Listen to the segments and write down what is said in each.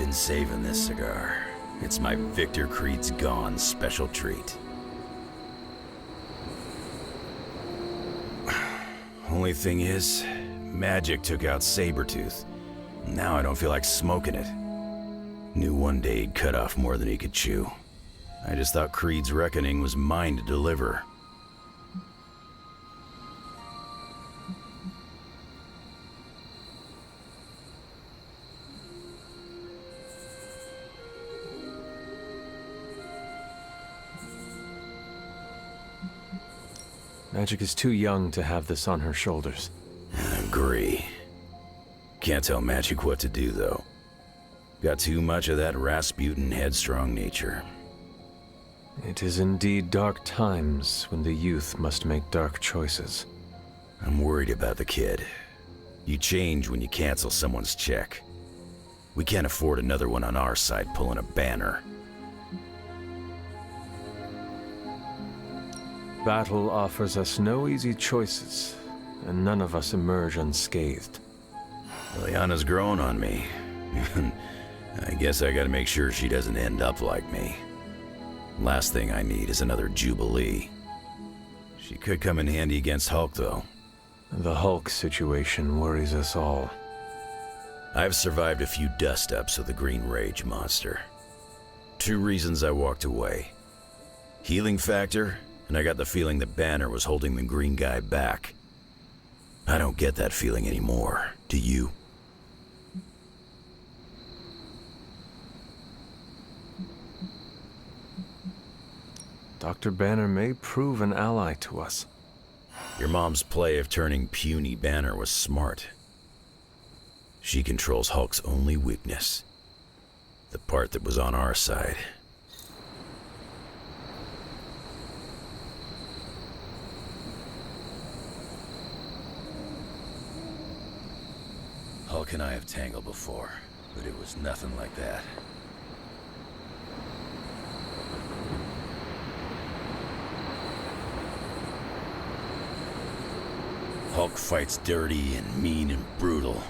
Been saving this cigar. It's my Victor Creed's Gone special treat. Only thing is, magic took out Sabretooth. Now I don't feel like smoking it. Knew one day he'd cut off more than he could chew. I just thought Creed's reckoning was mine to deliver. Magic is too young to have this on her shoulders. I agree. Can't tell Magic what to do, though. Got too much of that Rasputin headstrong nature. It is indeed dark times when the youth must make dark choices. I'm worried about the kid. You change when you cancel someone's check. We can't afford another one on our side pulling a Banner. Battle offers us no easy choices, and none of us emerge unscathed. Liliana's growing on me. I guess I gotta make sure she doesn't end up like me. Last thing I need is another Jubilee. She could come in handy against Hulk, though. The Hulk situation worries us all. I've survived a few dust-ups with the Green Rage monster. 2 reasons I walked away. Healing factor, and I got the feeling that Banner was holding the green guy back. I don't get that feeling anymore, do you? Dr. Banner may prove an ally to us. Your mom's play of turning puny Banner was smart. She controls Hulk's only weakness. The part that was on our side. Hulk and I have tangled before, but it was nothing like that. Hulk fights dirty and mean and brutal.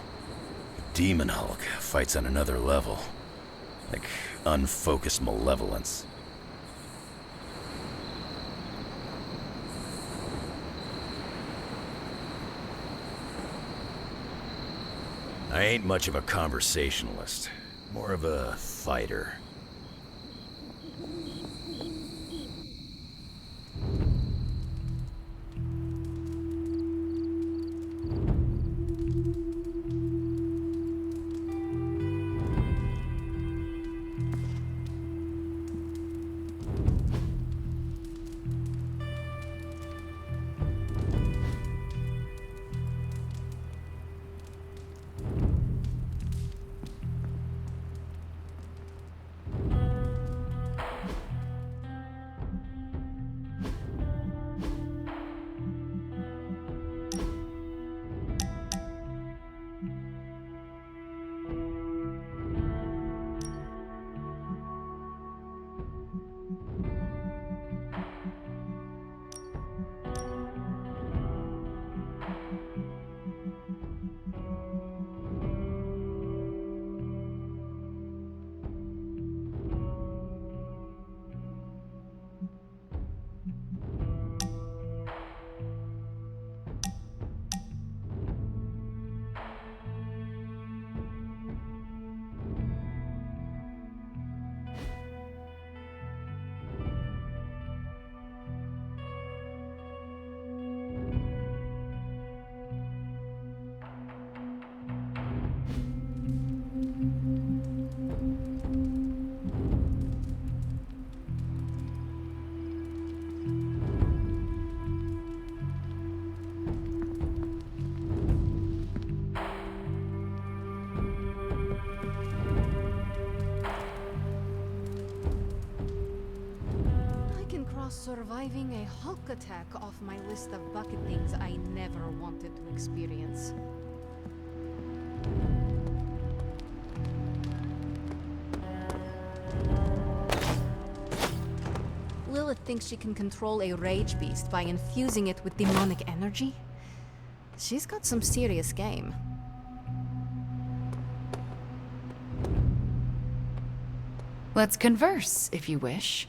Demon Hulk fights on another level, like unfocused malevolence. I ain't much of a conversationalist, more of a fighter. Surviving a Hulk attack off my list of bucket things I never wanted to experience. Lilith thinks she can control a rage beast by infusing it with demonic energy. She's got some serious game. Let's converse, if you wish.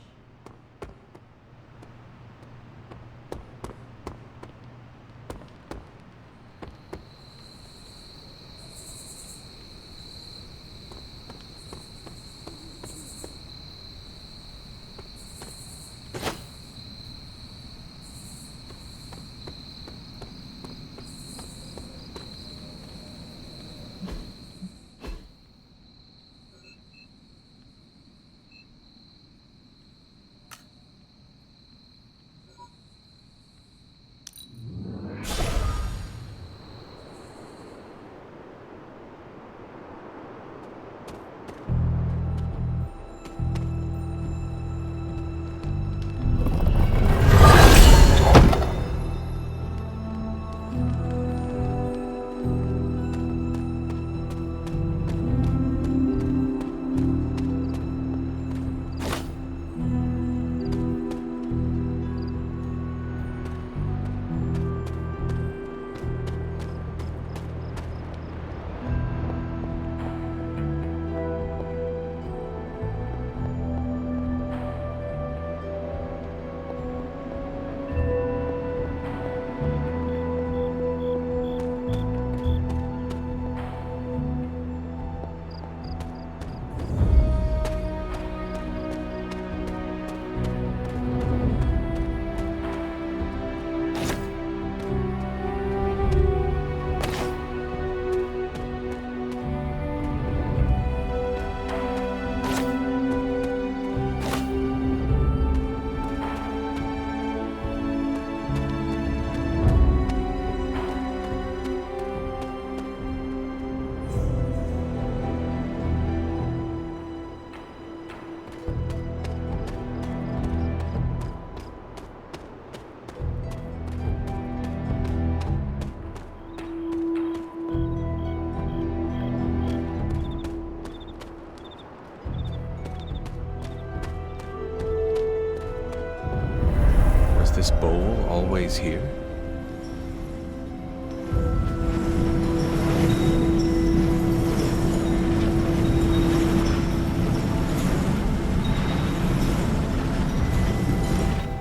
This bowl always here?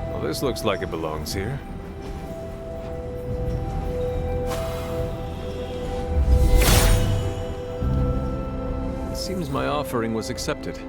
Well, this looks like it belongs here. It seems my offering was accepted.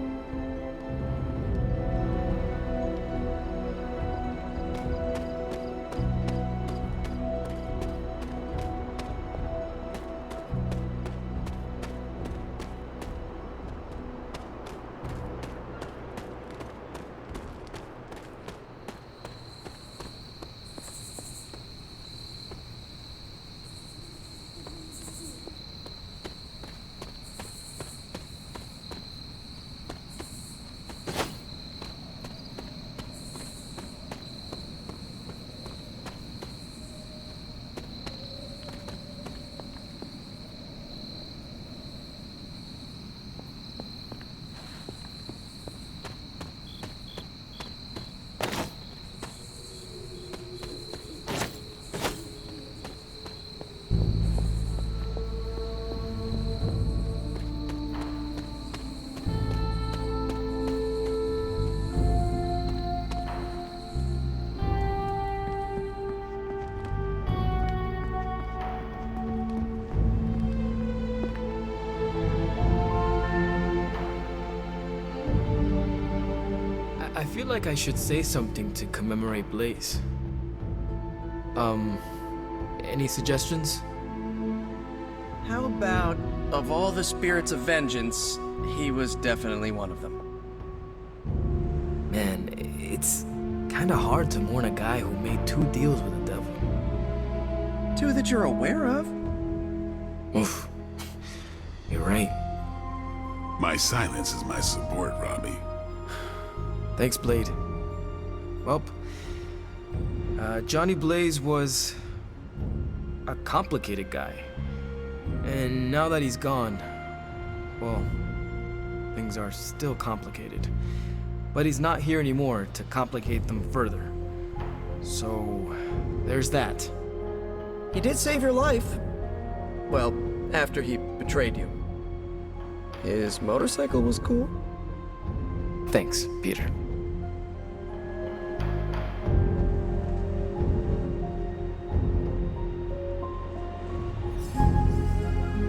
I feel like I should say something to commemorate Blaze. Any suggestions? How about, of all the spirits of vengeance, he was definitely one of them. Man, it's kinda hard to mourn a guy who made 2 deals with the devil. 2 that you're aware of? Oof. You're right. My silence is my support, Robbie. Thanks, Blade. Well, Johnny Blaze was a complicated guy. And now that he's gone, well, things are still complicated. But he's not here anymore to complicate them further. So, there's that. He did save your life. Well, after he betrayed you. His motorcycle was cool. Thanks, Peter.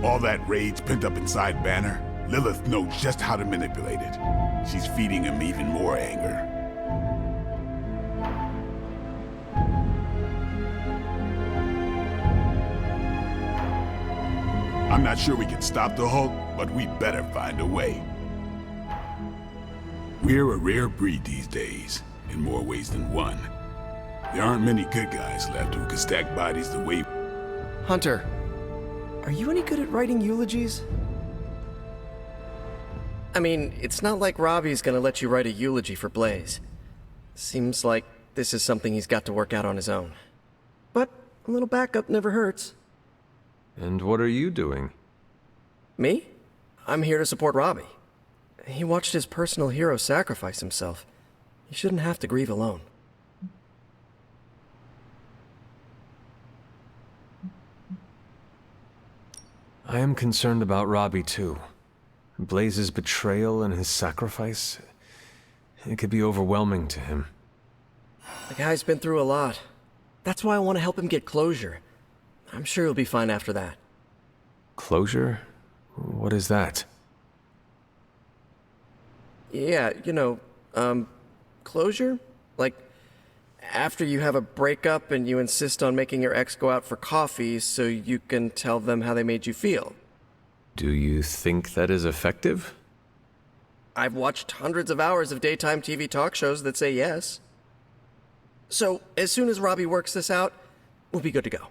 All that rage pent up inside Banner, Lilith knows just how to manipulate it. She's feeding him even more anger. I'm not sure we can stop the Hulk, but we better find a way. We're a rare breed these days, in more ways than one. There aren't many good guys left who can stack bodies the way... Hunter, are you any good at writing eulogies? I mean, it's not like Robbie's gonna let you write a eulogy for Blaze. Seems like this is something he's got to work out on his own. But a little backup never hurts. And what are you doing? Me? I'm here to support Robbie. He watched his personal hero sacrifice himself. He shouldn't have to grieve alone. I am concerned about Robbie too. Blaze's betrayal and his sacrifice, it could be overwhelming to him. The guy's been through a lot. That's why I want to help him get closure. I'm sure he'll be fine after that. Closure? What is that? Yeah, closure? Like, after you have a breakup and you insist on making your ex go out for coffee so you can tell them how they made you feel. Do you think that is effective? I've watched hundreds of hours of daytime TV talk shows that say yes. So, as soon as Robbie works this out, we'll be good to go.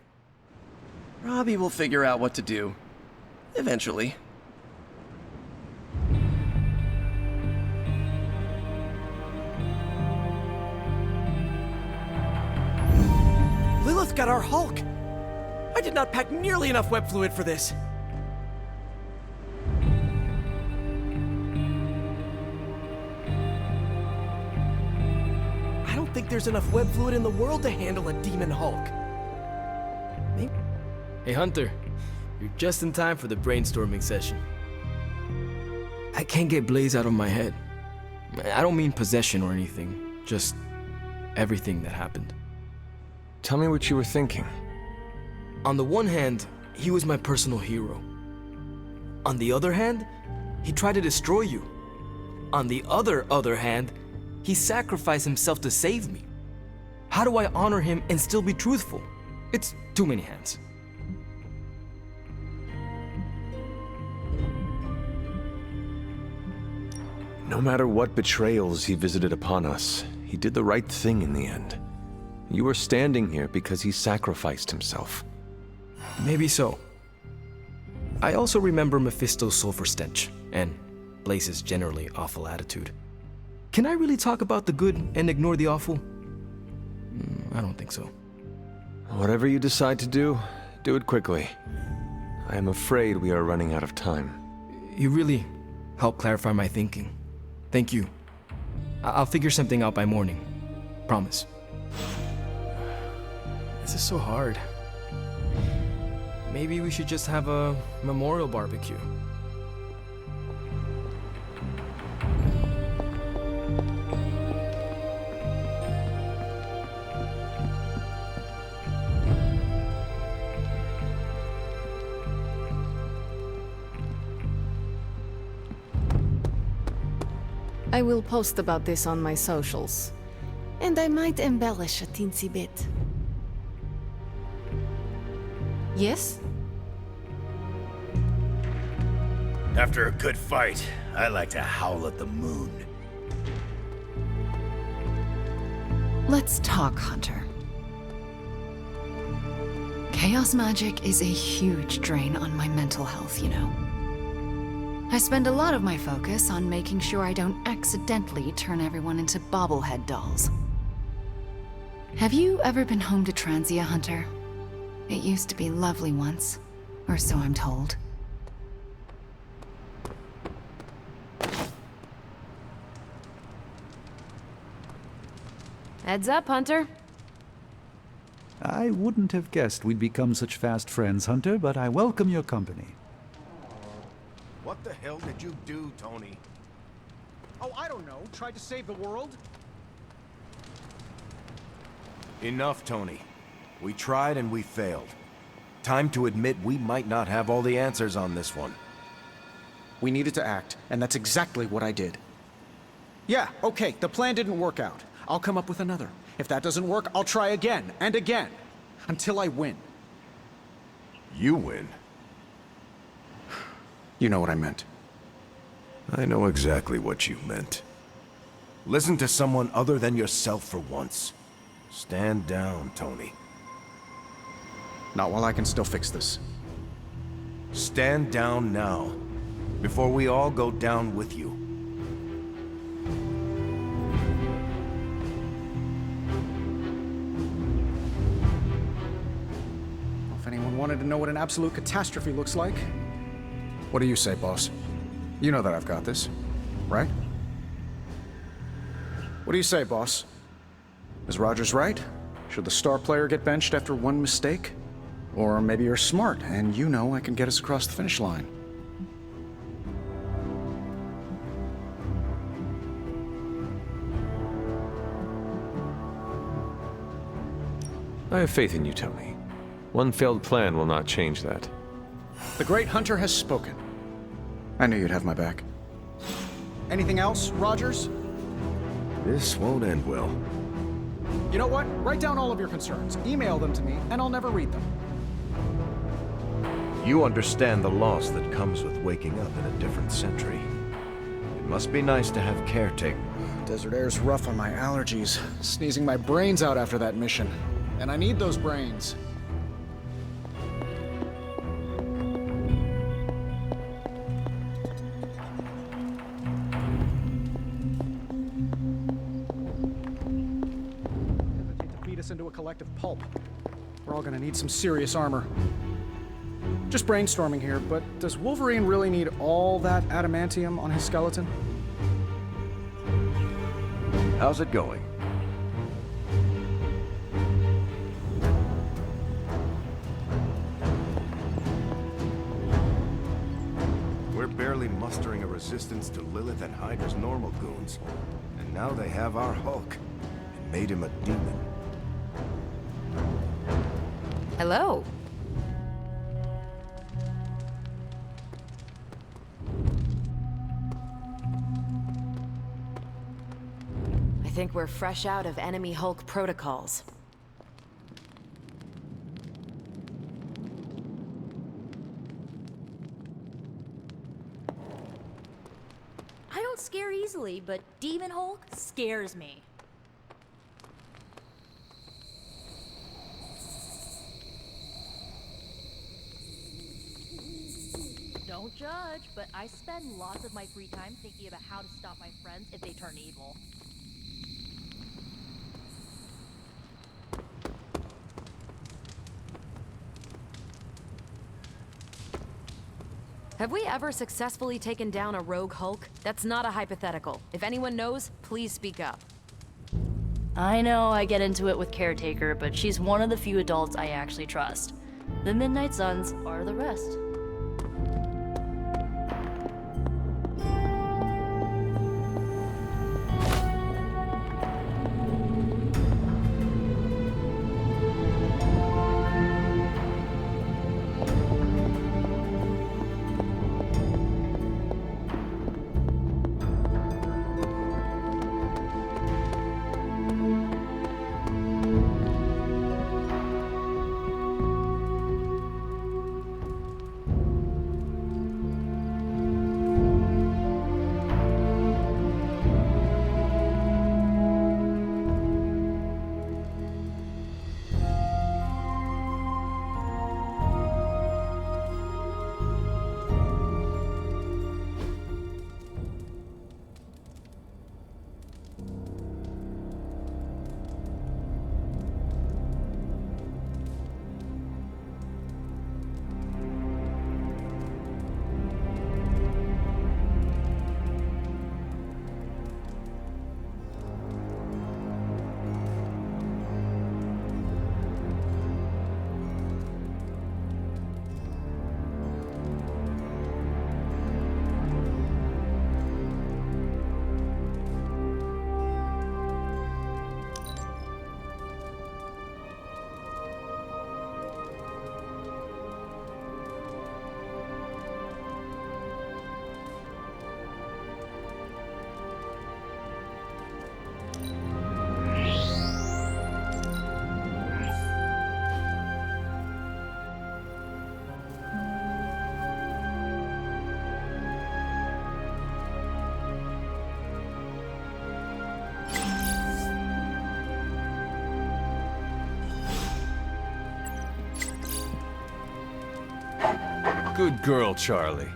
Robbie will figure out what to do. Eventually. Lilith got our Hulk! I did not pack nearly enough web fluid for this. I don't think there's enough web fluid in the world to handle a demon Hulk. Maybe. Hey Hunter, you're just in time for the brainstorming session. I can't get Blaze out of my head. I don't mean possession or anything, just everything that happened. Tell me what you were thinking. On the one hand, he was my personal hero. On the other hand, he tried to destroy you. On the other hand, he sacrificed himself to save me. How do I honor him and still be truthful? It's too many hands. No matter what betrayals he visited upon us, he did the right thing in the end. You are standing here because he sacrificed himself. Maybe so. I also remember Mephisto's sulfur stench, and Blaze's generally awful attitude. Can I really talk about the good and ignore the awful? I don't think so. Whatever you decide to do it quickly. I am afraid we are running out of time. You really helped clarify my thinking. Thank you. I'll figure something out by morning. Promise. This is so hard. Maybe we should just have a memorial barbecue. I will post about this on my socials. And I might embellish a teensy bit. Yes? After a good fight, I like to howl at the moon. Let's talk, Hunter. Chaos magic is a huge drain on my mental health, you know. I spend a lot of my focus on making sure I don't accidentally turn everyone into bobblehead dolls. Have you ever been home to Transia, Hunter? It used to be lovely once, or so I'm told. Heads up, Hunter. I wouldn't have guessed we'd become such fast friends, Hunter, but I welcome your company. What the hell did you do, Tony? Oh, I don't know. Tried to save the world? Enough, Tony. We tried and we failed. Time to admit we might not have all the answers on this one. We needed to act, and that's exactly what I did. Yeah, okay, the plan didn't work out. I'll come up with another. If that doesn't work, I'll try again and again. Until I win. You win. You know what I meant. I know exactly what you meant. Listen to someone other than yourself for once. Stand down, Tony. Not while I can still fix this. Stand down now, before we all go down with you. If anyone wanted to know what an absolute catastrophe looks like, what do you say, boss? You know that I've got this, right? What do you say, boss? Is Rogers right? Should the star player get benched after one mistake? Or maybe you're smart, and you know I can get us across the finish line. I have faith in you, Tony. One failed plan will not change that. The great hunter has spoken. I knew you'd have my back. Anything else, Rogers? This won't end well. You know what? Write down all of your concerns. Email them to me, and I'll never read them. You understand the loss that comes with waking up in a different century. It must be nice to have caretaker. Desert air's rough on my allergies. Sneezing my brains out after that mission. And I need those brains. Hesitate to beat us into a collective pulp. We're all gonna need some serious armor. Just brainstorming here, but does Wolverine really need all that adamantium on his skeleton? How's it going? We're barely mustering a resistance to Lilith and Hydra's normal goons. And now they have our Hulk. And made him a demon. Hello. I think we're fresh out of enemy Hulk protocols. I don't scare easily, but Demon Hulk scares me. Don't judge, but I spend lots of my free time thinking about how to stop my friends if they turn evil. Have we ever successfully taken down a rogue Hulk? That's not a hypothetical. If anyone knows, please speak up. I know I get into it with Caretaker, but she's one of the few adults I actually trust. The Midnight Suns are the rest. Good girl, Charlie.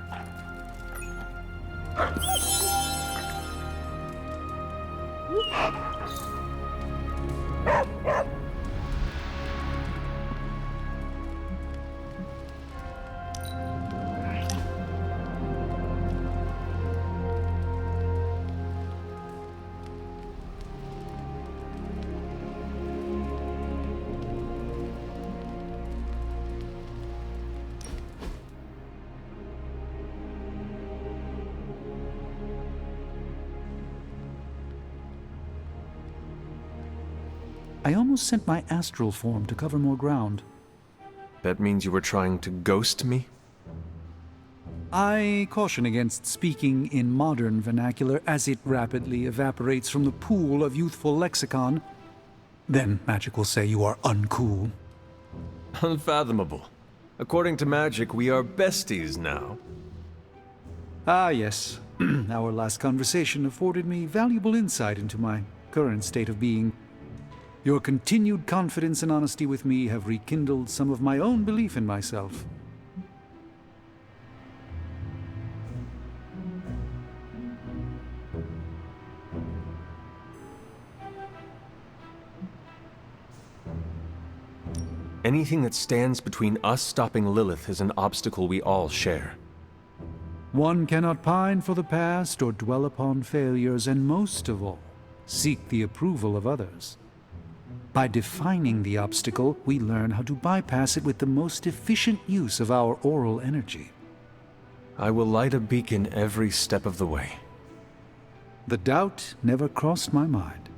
I almost sent my astral form to cover more ground. That means you were trying to ghost me? I caution against speaking in modern vernacular as it rapidly evaporates from the pool of youthful lexicon. Then magic will say you are uncool. Unfathomable. According to magic, we are besties now. Ah, yes. Our last conversation afforded me valuable insight into my current state of being. Your continued confidence and honesty with me have rekindled some of my own belief in myself. Anything that stands between us stopping Lilith is an obstacle we all share. One cannot pine for the past or dwell upon failures, and most of all, seek the approval of others. By defining the obstacle, we learn how to bypass it with the most efficient use of our oral energy. I will light a beacon every step of the way. The doubt never crossed my mind.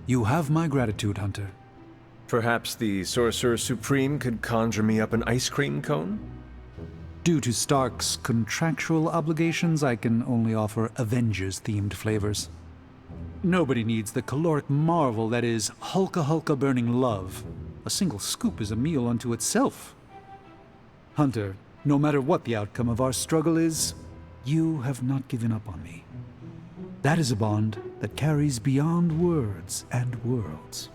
You have my gratitude, Hunter. Perhaps the Sorcerer Supreme could conjure me up an ice cream cone? Due to Stark's contractual obligations, I can only offer Avengers-themed flavors. Nobody needs the caloric marvel that is Hulka Hulka burning love. A single scoop is a meal unto itself. Hunter, no matter what the outcome of our struggle is, you have not given up on me. That is a bond that carries beyond words and worlds.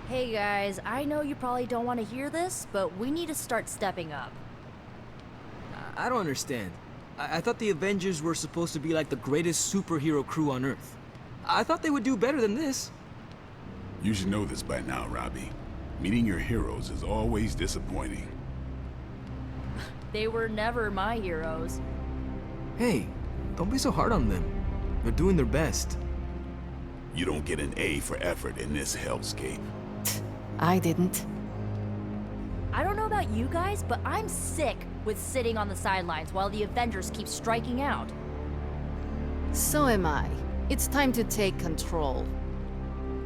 Hey guys, I know you probably don't want to hear this, but we need to start stepping up. I don't understand. I thought the Avengers were supposed to be like the greatest superhero crew on Earth. I thought they would do better than this. You should know this by now, Robbie. Meeting your heroes is always disappointing. They were never my heroes. Hey, don't be so hard on them. They're doing their best. You don't get an A for effort in this hellscape. I didn't. I don't know about you guys, but I'm sick with sitting on the sidelines while the Avengers keep striking out. So am I. It's time to take control.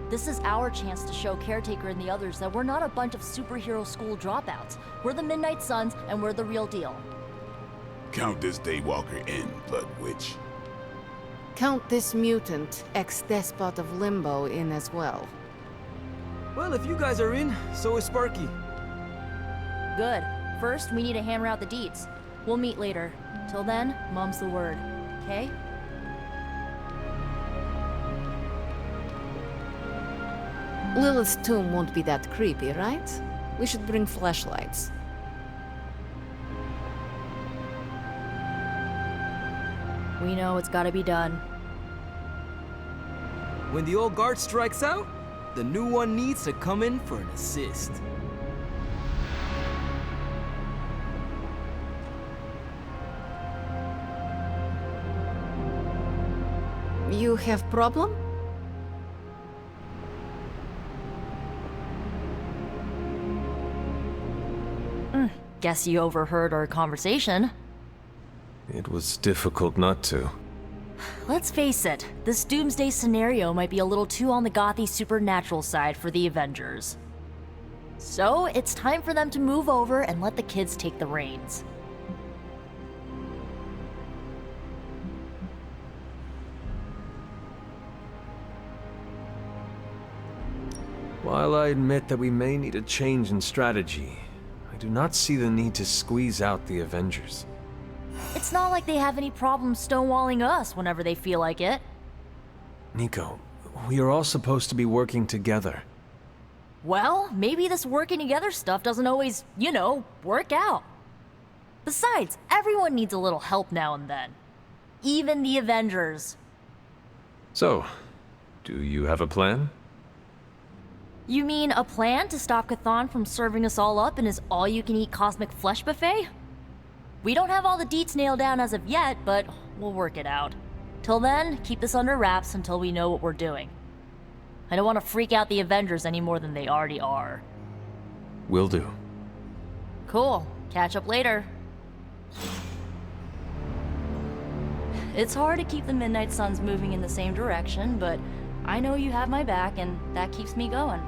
This is our chance to show Caretaker and the others that we're not a bunch of superhero school dropouts. We're the Midnight Suns, and we're the real deal. Count this Daywalker in, Blood Witch. Count this mutant, ex-despot of Limbo, in as well. Well, if you guys are in, so is Sparky. Good. First, we need to hammer out the deeds. We'll meet later. Till then, mum's the word. Okay? Lilith's tomb won't be that creepy, right? We should bring flashlights. We know it's gotta be done. When the old guard strikes out, the new one needs to come in for an assist. You have problem? Guess you overheard our conversation. It was difficult not to. Let's face it, this doomsday scenario might be a little too on the gothy supernatural side for the Avengers. So, it's time for them to move over and let the kids take the reins. While I admit that we may need a change in strategy, I do not see the need to squeeze out the Avengers. It's not like they have any problem stonewalling us whenever they feel like it. Nico, we are all supposed to be working together. Well, maybe this working together stuff doesn't always, work out. Besides, everyone needs a little help now and then. Even the Avengers. So, do you have a plan? You mean a plan to stop Chthon from serving us all up in his all-you-can-eat cosmic flesh buffet? We don't have all the deets nailed down as of yet, but we'll work it out. Till then, keep this under wraps until we know what we're doing. I don't want to freak out the Avengers any more than they already are. Will do. Cool. Catch up later. It's hard to keep the Midnight Suns moving in the same direction, but I know you have my back, and that keeps me going.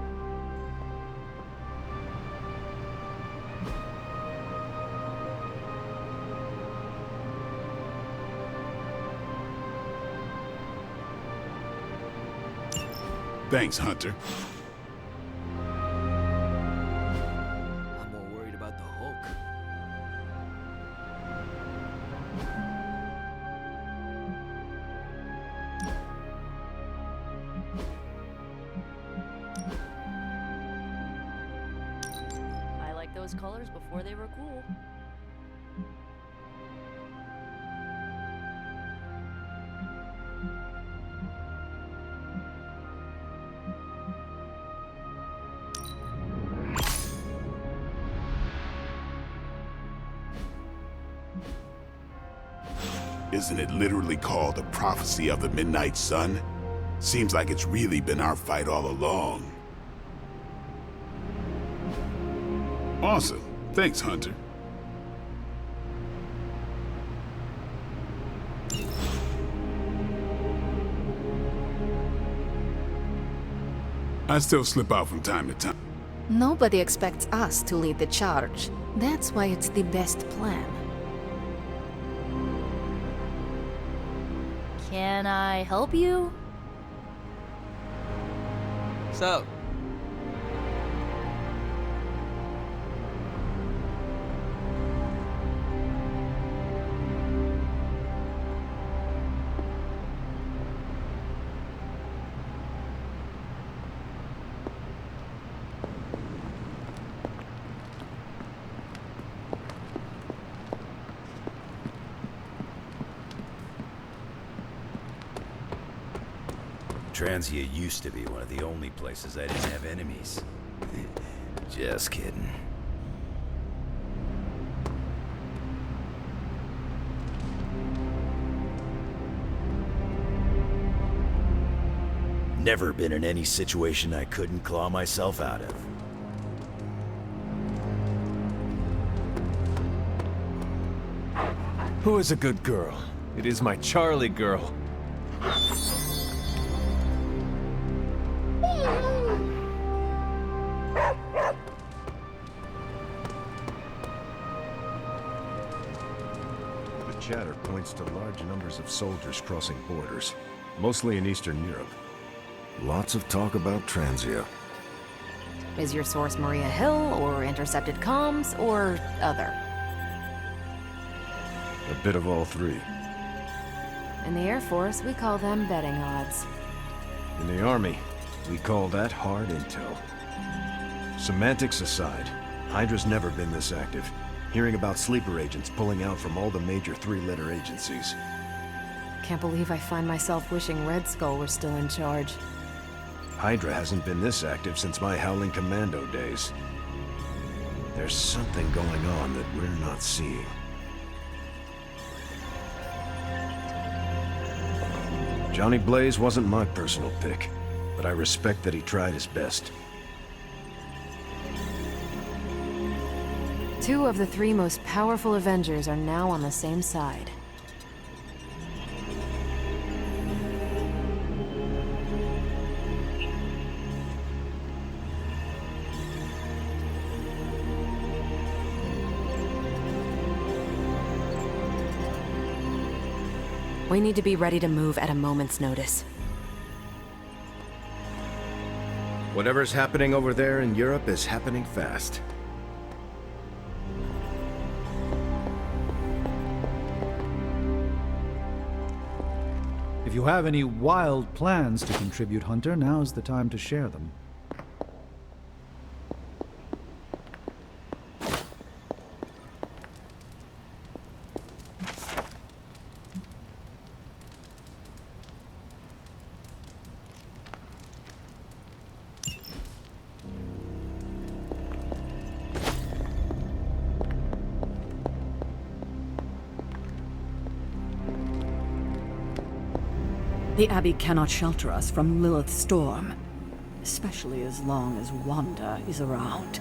Thanks, Hunter. I'm more worried about the Hulk. I liked those colors before they were cool. Isn't it literally called the prophecy of the Midnight Sun? Seems like it's really been our fight all along. Awesome. Thanks, Hunter. I still slip out from time to time. Nobody expects us to lead the charge. That's why it's the best plan. Can I help you? So, Transia used to be one of the only places I didn't have enemies. Just kidding. Never been in any situation I couldn't claw myself out of. Who is a good girl? It is my Charlie girl. Chatter points to large numbers of soldiers crossing borders, mostly in Eastern Europe. Lots of talk about Transia. Is your source Maria Hill, or intercepted comms, or other? A bit of all three. In the Air Force, we call them betting odds. In the Army, we call that hard intel. Semantics aside, Hydra's never been this active. Hearing about sleeper agents pulling out from all the major three-letter agencies. Can't believe I find myself wishing Red Skull were still in charge. Hydra hasn't been this active since my Howling Commando days. There's something going on that we're not seeing. Johnny Blaze wasn't my personal pick, but I respect that he tried his best. Two of the three most powerful Avengers are now on the same side. We need to be ready to move at a moment's notice. Whatever's happening over there in Europe is happening fast. If you have any wild plans to contribute, Hunter, now's the time to share them. The Abbey cannot shelter us from Lilith's storm, especially as long as Wanda is around.